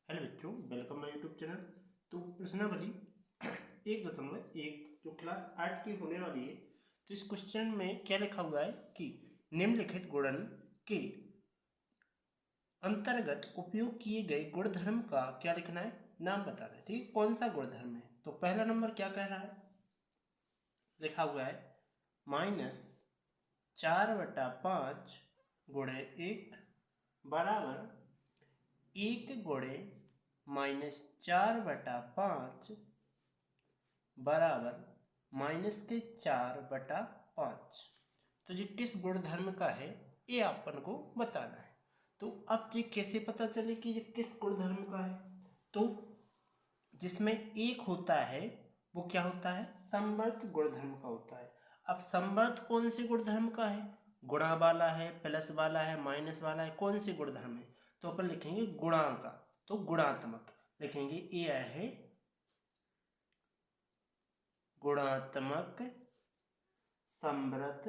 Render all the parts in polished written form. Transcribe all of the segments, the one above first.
Hello बच्चों, welcome my YouTube channel. तो प्रश्नावली 1.1 जो क्लास 8 की होने वाली है, तो इस क्वेश्चन में क्या लिखा हुआ है कि निम्नलिखित गुणन के अंतर्गत उपयोग किए गए गुणधर्म का क्या लिखना है, नाम बताना है। ठीक है, कौन सा गुणधर्म है। तो पहला नंबर क्या कह रहा है, लिखा हुआ है -4/5 गुणे 1 बराबर 1 गुणे -4/5 बराबर -4/5। तो ये किस गुणधर्म का है, ये अपन को बताना है। तो अब ये कैसे पता चले कि ये किस गुणधर्म का है। तो जिसमें एक होता है वो क्या होता है, समवर्त गुणधर्म का होता है। अब समवर्त कौन से गुणधर्म का है, गुणा वाला है, प्लस वाला है, माइनस वाला है, कौन से गुणधर्म है। तो अपन लिखेंगे गुणा का, तो गुणात्मक लिखेंगे। ये है गुणात्मक समवर्त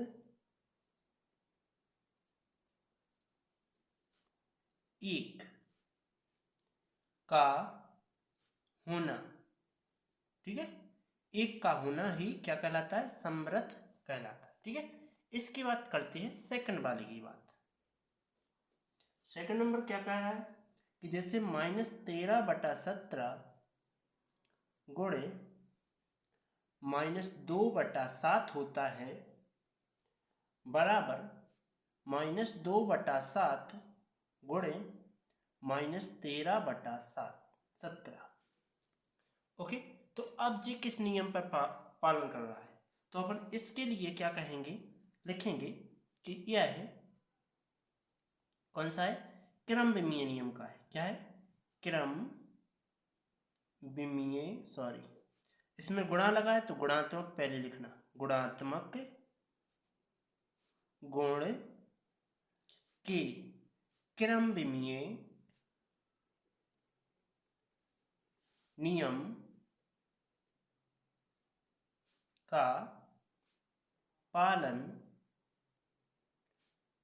एक का होना। ठीक है, एक का होना ही क्या कहलाता है, समवर्त कहलाता है। ठीक है, इसकी बात करते हैं सेकंड वाले की बात। सेकंड नंबर क्या कह रहा है कि जैसे -13/17 गुणे -2/7 होता है बराबर -2/7 गुणे -13/17। ओके, तो अब जी किस नियम पर पालन कर रहा है। तो अपन इसके लिए क्या कहेंगे, लिखेंगे कि यह है, कौन सा है, क्रम विमीय नियम का है। क्या है, क्रम विमीय, सॉरी, इसमें गुणा लगा है तो गुणात्मक पहले लिखना, गुणात्मक गुण के क्रम विमीय नियम का पालन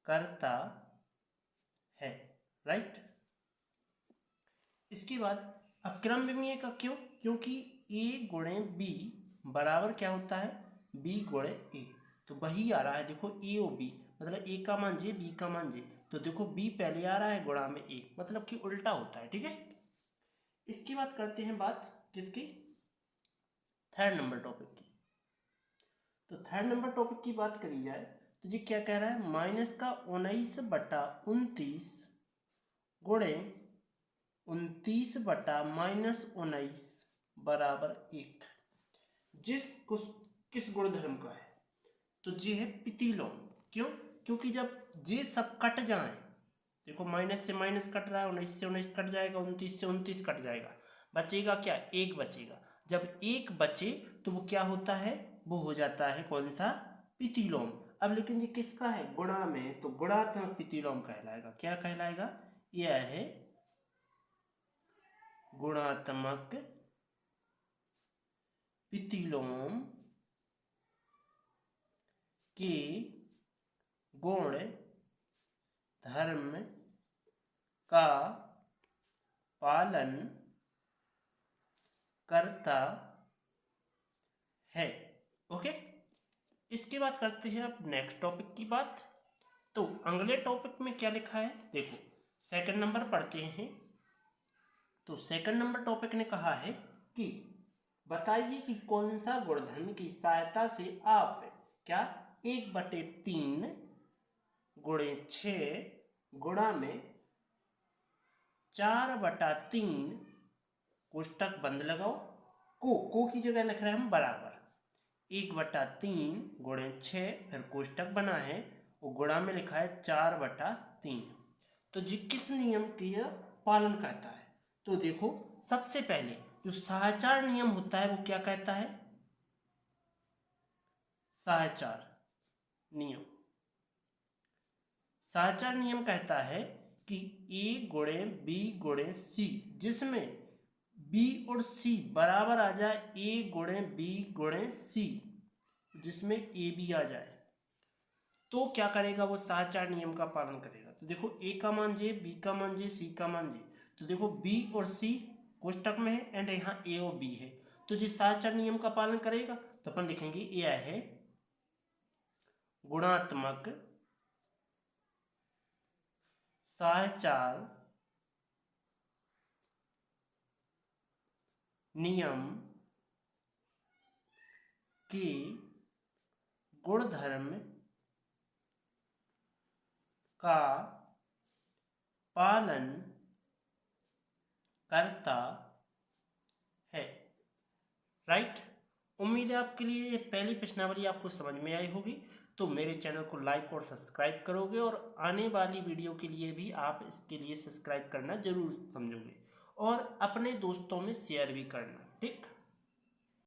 करता है। राइट, इसके बाद अब क्रम विमीय का क्यों, क्योंकि a गुणे b बराबर क्या होता है, b गुणे a। तो वही आ रहा है, देखो a और b, मतलब a का मान j, b का मान j। तो देखो b पहले आ रहा है गुणा में a, मतलब कि उल्टा होता है। ठीक है, इसकी बात करते हैं, बात किसकी, थर्ड नंबर टॉपिक की। तो थर्ड नंबर टॉपिक की बात करी जाए तो जी क्या कह रहा है, -19/29 गुणे 29/-19 बराबर 1। किस गुणधर्म का है, तो ये है प्रतिलोम। क्यों, क्योंकि जब ये सब कट जाए, देखो माइनस से माइनस कट रहा है, 19 से 19 कट जाएगा, 29 से 29 कट जाएगा, बचेगा क्या, एक बचेगा। जब एक बचे तो वो क्या होता है, वो हो जाता है कौन सा, प्रतिलोम। अब लेकिन ये किसका है, गुणा में, तो गुणात्मक प्रतिलोम कहलाएगा। क्या कहलाएगा, यह है गुणात्मक प्रतिलोम के गुण धर्म का पालन करता है। ओके, इसके बाद करते हैं अब नेक्स्ट टॉपिक की बात। तो अगले टॉपिक में क्या लिखा है, देखो सेकंड नंबर पढ़ते हैं। तो सेकंड नंबर टॉपिक ने कहा है कि बताइए कि कौन सा गुणधर्म की सहायता से आप क्या 1/3 गुणे 6 गुणा में 4/3 कोष्टक बंद लगाओ, को की जगह लिख रहे हैं हम बराबर 1/3 गुणे 6, फिर कोष्टक बना है, वो गुणा में लिखा है 4/3। तो जी किस नियम की पालन करता है। तो देखो सबसे पहले जो सहचार नियम होता है वो क्या कहता है, सहचार नियम, सहचार नियम कहता है कि a गुणे b गुणे c, जिसमें b और c बराबर आ जाए, a गुणे b गुणे c, जिसमें a भी आ जाए, तो क्या करेगा, वो सहचार नियम का पालन करेगा। तो देखो a का मान j, b का मान j, c का मान j, तो देखो बी और सी कोष्टक में है एंड यहाँ ए और बी है, तो जिस साहचर्य नियम का पालन करेगा तो अपन लिखेंगे यह है गुणात्मक साहचर्य नियम के गुणधर्म का पालन करता है। राइट। उम्मीद है आपके लिए ये पहली प्रश्नावली आपको समझ में आई होगी। तो मेरे चैनल को लाइक और सब्सक्राइब करोगे और आने वाली वीडियो के लिए भी आप इसके लिए सब्सक्राइब करना जरूर समझोगे और अपने दोस्तों में शेयर भी करना। ठीक।